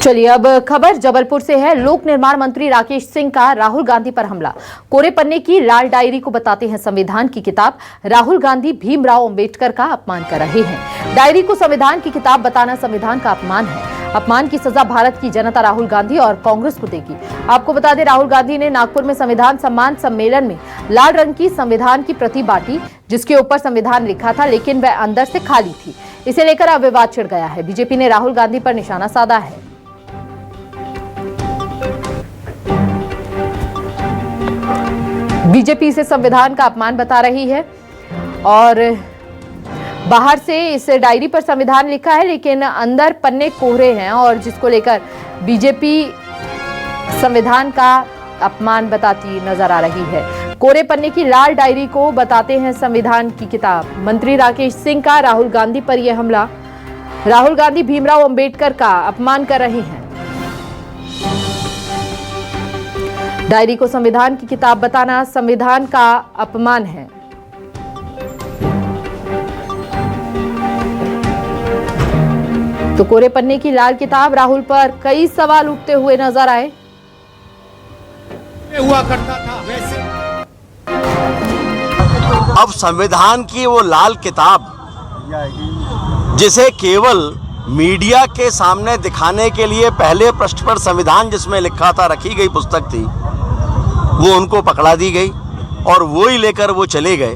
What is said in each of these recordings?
चलिए अब खबर जबलपुर से है। लोक निर्माण मंत्री राकेश सिंह का राहुल गांधी पर हमला। कोरे पन्ने की लाल डायरी को बताते हैं संविधान की किताब। राहुल गांधी भीमराव अंबेडकर का अपमान कर रहे हैं। डायरी को संविधान की किताब बताना संविधान का अपमान है। अपमान की सजा भारत की जनता राहुल गांधी और कांग्रेस को देगी। आपको बता दें, राहुल गांधी ने नागपुर में संविधान सम्मान सम्मेलन में लाल रंग की संविधान की प्रति बांटी, जिसके ऊपर संविधान लिखा था, लेकिन वह अंदर से खाली थी। इसे लेकर अब विवाद छिड़ गया है। बीजेपी ने राहुल गांधी पर निशाना साधा है। बीजेपी इसे संविधान का अपमान बता रही है और बाहर से इस डायरी पर संविधान लिखा है, लेकिन अंदर पन्ने कोहरे हैं, और जिसको लेकर बीजेपी संविधान का अपमान बताती नजर आ रही है। कोरे पन्ने की लाल डायरी को बताते हैं संविधान की किताब। मंत्री राकेश सिंह का राहुल गांधी पर यह हमला। राहुल गांधी भीमराव अंबेडकर का अपमान कर रहे हैं। डायरी को संविधान की किताब बताना संविधान का अपमान है। तो कोरे पन्ने की लाल किताब राहुल पर कई सवाल उठते हुए नजर आए। हुआ करता था वैसे अब संविधान की वो लाल किताब जिसे केवल मीडिया के सामने दिखाने के लिए पहले पृष्ठ पर संविधान जिसमें लिखा था रखी गई पुस्तक थी, वो उनको पकड़ा दी गई और वो ही लेकर वो चले गए।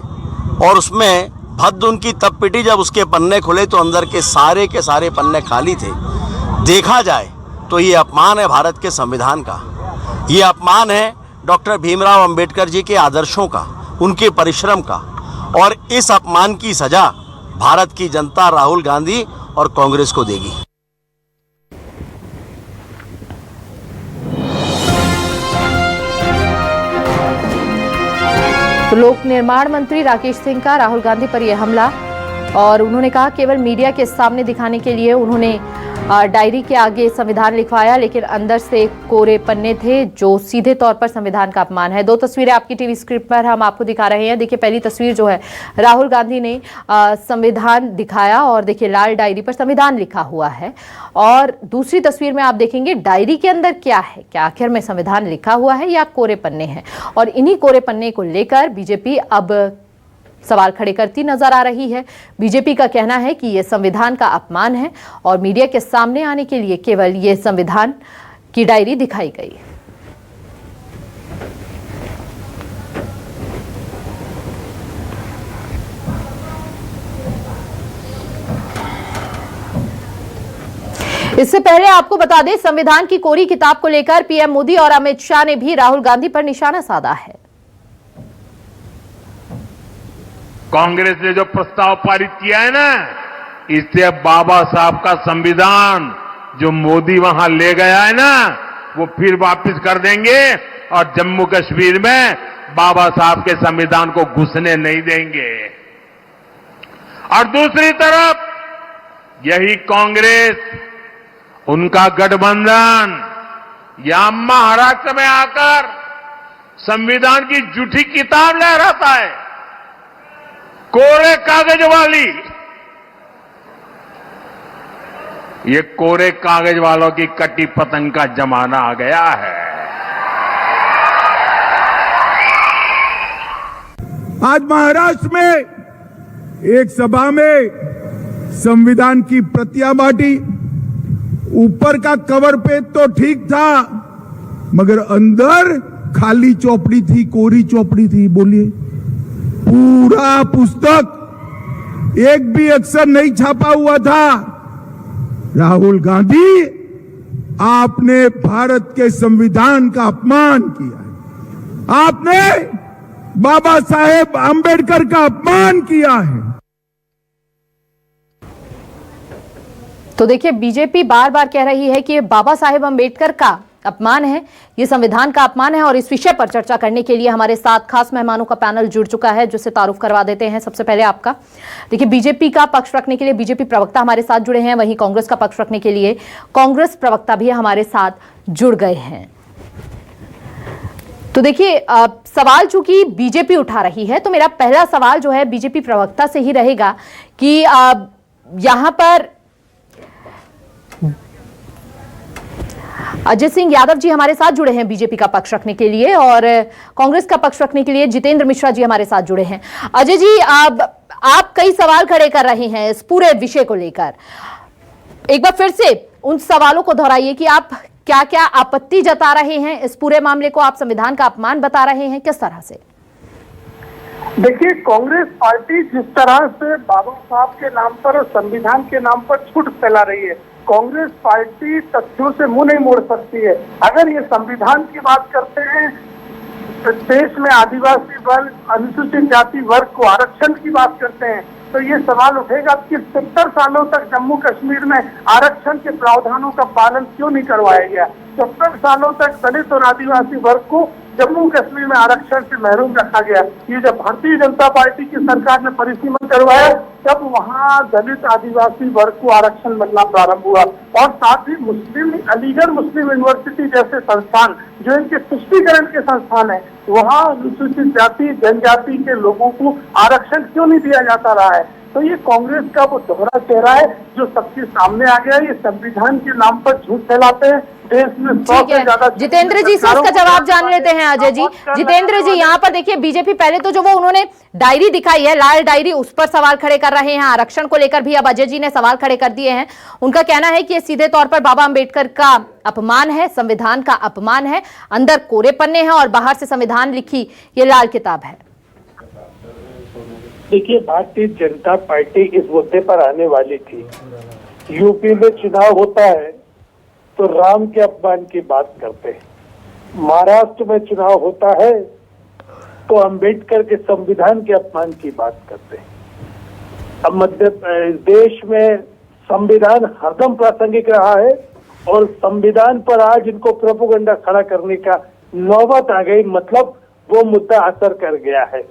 और उसमें भद्द उनकी तब पिटी जब उसके पन्ने खुले तो अंदर के सारे पन्ने खाली थे। देखा जाए तो ये अपमान है भारत के संविधान का। ये अपमान है डॉक्टर भीमराव अंबेडकर जी के आदर्शों का, उनके परिश्रम का। और इस अपमान की सजा भारत की जनता राहुल गांधी और कांग्रेस को देगी। तो लोक निर्माण मंत्री राकेश सिंह का राहुल गांधी पर यह हमला, और उन्होंने कहा केवल मीडिया के सामने दिखाने के लिए उन्होंने डायरी के आगे संविधान लिखवाया, लेकिन अंदर से कोरे पन्ने थे, जो सीधे तौर पर संविधान का अपमान है। दो तस्वीरें आपकी टीवी स्क्रीन पर हम आपको दिखा रहे हैं। देखिए, पहली तस्वीर जो है राहुल गांधी ने संविधान दिखाया और देखिए लाल डायरी पर संविधान लिखा हुआ है, और दूसरी तस्वीर में आप देखेंगे डायरी के अंदर क्या है, क्या आखिर में संविधान लिखा हुआ है या कोरे पन्ने हैं। और इन्हीं कोरे पन्ने को लेकर बीजेपी अब सवाल खड़े करती नजर आ रही है। बीजेपी का कहना है कि यह संविधान का अपमान है और मीडिया के सामने आने के लिए केवल यह संविधान की डायरी दिखाई गई। इससे पहले आपको बता दें, संविधान की कोरी किताब को लेकर पीएम मोदी और अमित शाह ने भी राहुल गांधी पर निशाना साधा है। कांग्रेस ने जो प्रस्ताव पारित किया है ना, इससे बाबा साहब का संविधान जो मोदी वहां ले गया है ना, वो फिर वापस कर देंगे और जम्मू कश्मीर में बाबा साहब के संविधान को घुसने नहीं देंगे। और दूसरी तरफ यही कांग्रेस, उनका गठबंधन यहां महाराष्ट्र में आकर संविधान की झूठी किताब लहराता है, कोरे कागज वाली। ये कोरे कागज वालों की कटी पतंग का जमाना आ गया है। आज महाराष्ट्र में एक सभा में संविधान की प्रतियां बांटी। ऊपर का कवर पेज तो ठीक था, मगर अंदर खाली चौपड़ी थी, कोरी चौपड़ी थी। बोलिए, पूरा पुस्तक एक भी अक्षर नहीं छापा हुआ था। राहुल गांधी, आपने भारत के संविधान का अपमान किया है। आपने बाबा साहेब अंबेडकर का अपमान किया है। तो देखिए, बीजेपी बार बार कह रही है कि बाबा साहेब अंबेडकर का अपमान है, ये संविधान का अपमान है। और इस विषय पर चर्चा करने के लिए हमारे साथ खास मेहमानों का पैनल जुड़ चुका है, जिससे तारुफ करवा देते हैं। सबसे पहले आपका, देखिए, बीजेपी का पक्ष रखने के लिए बीजेपी प्रवक्ता हमारे साथ जुड़े हैं, वहीं कांग्रेस का पक्ष रखने के लिए कांग्रेस प्रवक्ता भी हमारे साथ जुड़ गए हैं। तो देखिए, सवाल चूंकि बीजेपी उठा रही है, तो मेरा पहला सवाल जो है बीजेपी प्रवक्ता से ही रहेगा कि यहां पर अजय सिंह यादव जी हमारे साथ जुड़े हैं बीजेपी का पक्ष रखने के लिए, और कांग्रेस का पक्ष रखने के लिए जितेंद्र मिश्रा जी हमारे साथ जुड़े हैं। अजय जी, आप कई सवाल खड़े कर रहे हैं इस पूरे विषय को लेकर। एक बार फिर से उन सवालों को दोहराइए कि आप क्या क्या आपत्ति जता रहे हैं इस पूरे मामले को, आप संविधान का अपमान बता रहे हैं, किस तरह से? देखिए, कांग्रेस पार्टी जिस तरह से बाबा साहब के नाम पर और संविधान के नाम पर झूठ फैला रही है, कांग्रेस पार्टी तथ्यों से मुंह नहीं मोड़ सकती है। अगर ये संविधान की बात करते हैं, देश में आदिवासी वर्ग, अनुसूचित जाति वर्ग को आरक्षण की बात करते हैं, तो ये सवाल उठेगा कि 70 सालों तक जम्मू कश्मीर में आरक्षण के प्रावधानों का पालन क्यों नहीं करवाया गया? 70 सालों तक दलित और आदिवासी वर्ग को जम्मू कश्मीर में आरक्षण से महरूम रखा गया। ये जब भारतीय जनता पार्टी की सरकार ने परिसीमन करवाया, तब वहाँ दलित आदिवासी वर्ग को आरक्षण मिलना प्रारंभ हुआ। और साथ ही अलीगढ़ मुस्लिम यूनिवर्सिटी जैसे संस्थान जो इनके तुष्टीकरण के संस्थान है, वहाँ अनुसूचित जाति जनजाति के लोगों को आरक्षण क्यों नहीं दिया जाता रहा है? तो ये कांग्रेस का वो दोहरा चेहरा है जो सबके सामने आ गया। ये संविधान के नाम पर झूठ फैलाते हैं। देश में 100 से ज्यादा। जितेंद्र जी से इसका जवाब जान लेते हैं अजय जी। जितेंद्र जी, यहाँ पर देखिए, बीजेपी पहले तो जो वो उन्होंने डायरी दिखाई है, लाल डायरी, उस पर सवाल खड़े कर रहे हैं। आरक्षण को लेकर भी अब अजय जी ने सवाल खड़े कर दिए हैं। उनका कहना है कि ये सीधे तौर पर बाबा अंबेडकर का अपमान है, संविधान का अपमान है। अंदर कोरे पन्ने हैं और बाहर से संविधान लिखी ये लाल किताब है। देखिए, भारतीय जनता पार्टी इस मुद्दे पर आने वाली थी। यूपी में चुनाव होता है तो राम के अपमान की बात करते हैं, महाराष्ट्र में चुनाव होता है तो अंबेडकर के संविधान के अपमान की बात करते हैं। अब मध्य देश में संविधान हरदम प्रासंगिक रहा है और संविधान पर आज इनको प्रोपेगेंडा खड़ा करने का नौबत आ गई। मतलब वो मुद्दा असर कर गया है।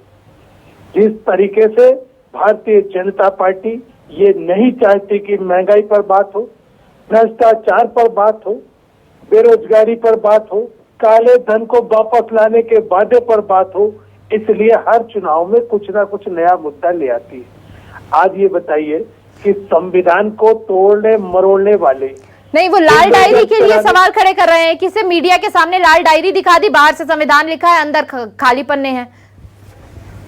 जिस तरीके से भारतीय जनता पार्टी ये नहीं चाहती कि महंगाई पर बात हो, भ्रष्टाचार पर बात हो, बेरोजगारी पर बात हो, काले धन को वापस लाने के वादे पर बात हो, इसलिए हर चुनाव में कुछ ना कुछ नया मुद्दा ले आती है। आज ये बताइए कि संविधान को तोड़ने मरोड़ने वाले नहीं, वो लाल डायरी के लिए सवाल खड़े कर रहे हैं कि सिर्फ मीडिया के सामने लाल डायरी दिखा दी, बाहर से संविधान लिखा है, अंदर खाली पन्ने हैं।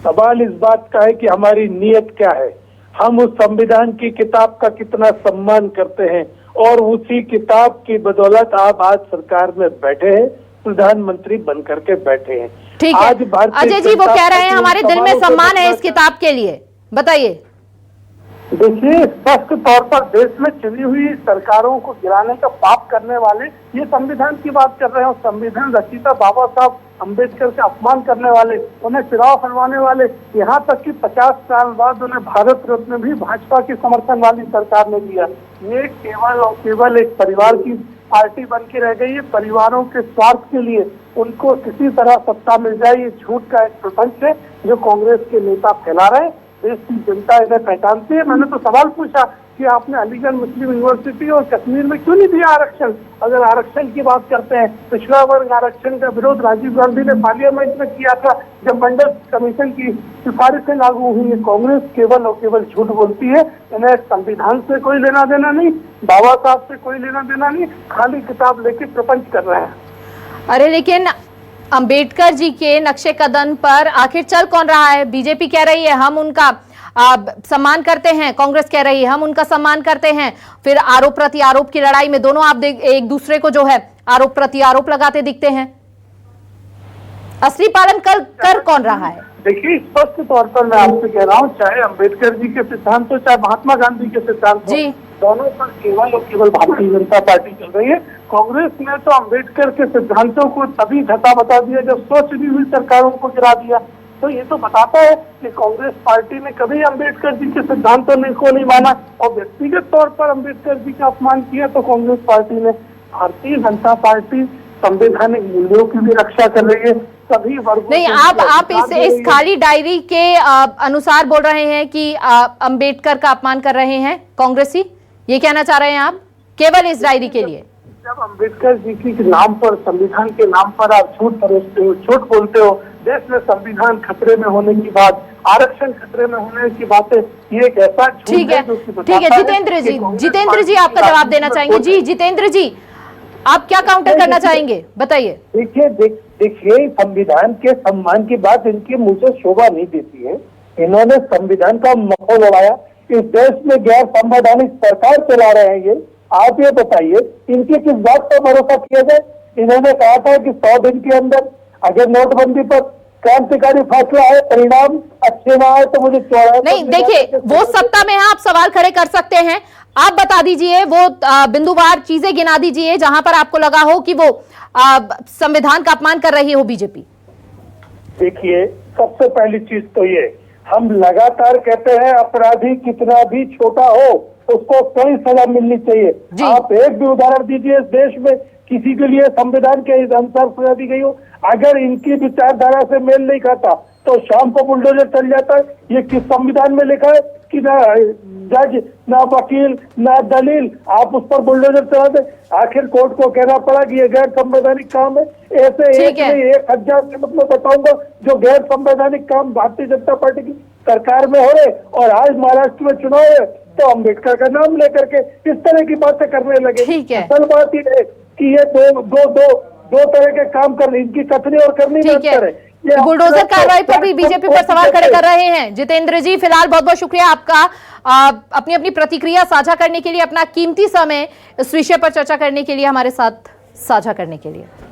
सवाल इस बात का है कि हमारी नीयत क्या है, हम उस संविधान की किताब का कितना सम्मान करते हैं, और उसी किताब की बदौलत आप आज सरकार में बैठे हैं, प्रधानमंत्री बनकर के बैठे हैं। ठीक है अजय जी, वो कह रहे हैं हमारे दिल में सम्मान है इस किताब के लिए, बताइए। देखिए, स्पष्ट तौर पर देश में चुनी हुई सरकारों को गिराने का पाप करने वाले ये संविधान की बात कर रहे हैं, और संविधान रचयिता बाबा साहब अंबेडकर का अपमान करने वाले, उन्हें चुनाव हरवाने वाले, यहाँ तक कि 50 साल बाद उन्हें भारत रत्न भी भाजपा के समर्थन वाली सरकार ने दिया। ये केवल और केवल एक परिवार की पार्टी बन के रह गई है। परिवारों के स्वार्थ के लिए उनको किसी तरह सत्ता मिल जाए, ये झूठ का एक प्रपंच है जो कांग्रेस के नेता फैला रहे हैं। देश की जनता इन्हें पहचानती है। मैंने तो सवाल पूछा कि आपने अलीगढ़ मुस्लिम यूनिवर्सिटी और कश्मीर में क्यों नहीं दिया आरक्षण? अगर आरक्षण की बात करते हैं, पिछड़ा वर्ग आरक्षण का विरोध राजीव गांधी ने पार्लियामेंट में किया था जब मंडल कमीशन की सिफारिशें लागू हुई है। कांग्रेस केवल और केवल झूठ बोलती है। इन्हें संविधान से कोई लेना देना नहीं, बाबा साहब से कोई लेना देना नहीं, खाली किताब लेके प्रपंच कर रहे हैं। अरे लेकिन अंबेडकर जी के नक्शे कदम पर आखिर चल कौन रहा है? बीजेपी कह रही है हम उनका सम्मान करते हैं, कांग्रेस कह रही है हम उनका सम्मान करते हैं। फिर आरोप प्रति आरोप की लड़ाई में दोनों आप एक दूसरे को जो है आरोप प्रति आरोप लगाते दिखते हैं। असली पालन कर कौन रहा है? देखिए, स्पष्ट तौर पर मैं आपसे कह रहा हूँ, चाहे अंबेडकर जी के सिद्धांत हो, चाहे महात्मा गांधी के सिद्धांत हो, दोनों पर केवल और केवल भारतीय जनता पार्टी चल रही है। कांग्रेस ने तो अंबेडकर के सिद्धांतों को तभी धता बता दिया जब सोच भी हुई सरकारों को गिरा दिया। तो ये तो बताता है कि कांग्रेस पार्टी ने कभी अंबेडकर जी के सिद्धांतों को नहीं माना और व्यक्तिगत तौर पर अंबेडकर जी का अपमान किया। तो कांग्रेस पार्टी ने, भारतीय जनता पार्टी संवैधानिक मूल्यों की भी रक्षा कर रही है। सभी वर्गों नहीं, आप इस खाली डायरी के अनुसार बोल रहे हैं कि अंबेडकर का अपमान कर रहे हैं कांग्रेसी, ये कहना चाह रहे हैं आप केवल इस डायरी के लिए? जब अंबेडकर जी के नाम पर, संविधान के नाम पर आप झूठ परोसते हो, झूठ बोलते हो, देश में संविधान खतरे में होने की बात, आरक्षण खतरे में होने की बातें, ये एक ऐसा झूठ है जो कि ठीक है जितेंद्र जी आपका जवाब देना चाहेंगे? जी जितेंद्र जी, आप क्या काउंटर करना चाहेंगे, बताइए। देखिए संविधान के सम्मान की बात इनके मुंह से शोभा नहीं देती है। इन्होंने संविधान का मखौल उड़ाया। इस देश में गैर संवैधानिक सरकार चला रहे हैं ये। आप ये बताइए इनके किस बात पर भरोसा किया जाए। इन्होंने कहा था कि 100 दिन के अंदर अगर नोटबंदी पर क्रांतिकारी फैसला है, परिणाम अच्छे ना आए तो मुझे नहीं, देखिए वो सत्ता में है, आप सवाल खड़े कर सकते हैं। आप बता दीजिए वो बिंदुवार चीजें गिना दीजिए जहां पर आपको लगा हो कि वो संविधान का अपमान कर रही हो बीजेपी। देखिए सबसे पहली चीज तो ये, हम लगातार कहते हैं अपराधी कितना भी छोटा हो उसको कई सजा मिलनी चाहिए। आप एक भी उदाहरण दीजिए इस देश में किसी के लिए संविधान के अनुसार सजा दी गई हो। अगर इनकी विचारधारा से मेल नहीं खाता तो शाम को बुलडोजर चल जाता है। ये किस संविधान में लिखा है कि ना जज ना वकील ना दलील, आप उस पर बुलडोजर चला दे। आखिर कोर्ट को कहना पड़ा कि ये गैर संवैधानिक काम है। ऐसे एक नहीं 1000 के मतलब बताऊंगा जो गैर संवैधानिक काम भारतीय जनता पार्टी की सरकार में हो रहे। और आज महाराष्ट्र में चुनाव है तो अम्बेडकर का नाम लेकर के इस तरह की बातें करने लगे। असल बात यह है कि ये दो तरह के काम कर रहे, इनकी कथनी और करनी बेहतर है। बुलडोजर कार्रवाई पर भी बीजेपी पर सवाल खड़े कर रहे हैं जितेंद्र जी। फिलहाल बहुत बहुत शुक्रिया आपका अपनी अपनी प्रतिक्रिया साझा करने के लिए, अपना कीमती समय इस विषय पर चर्चा करने के लिए हमारे साथ साझा करने के लिए।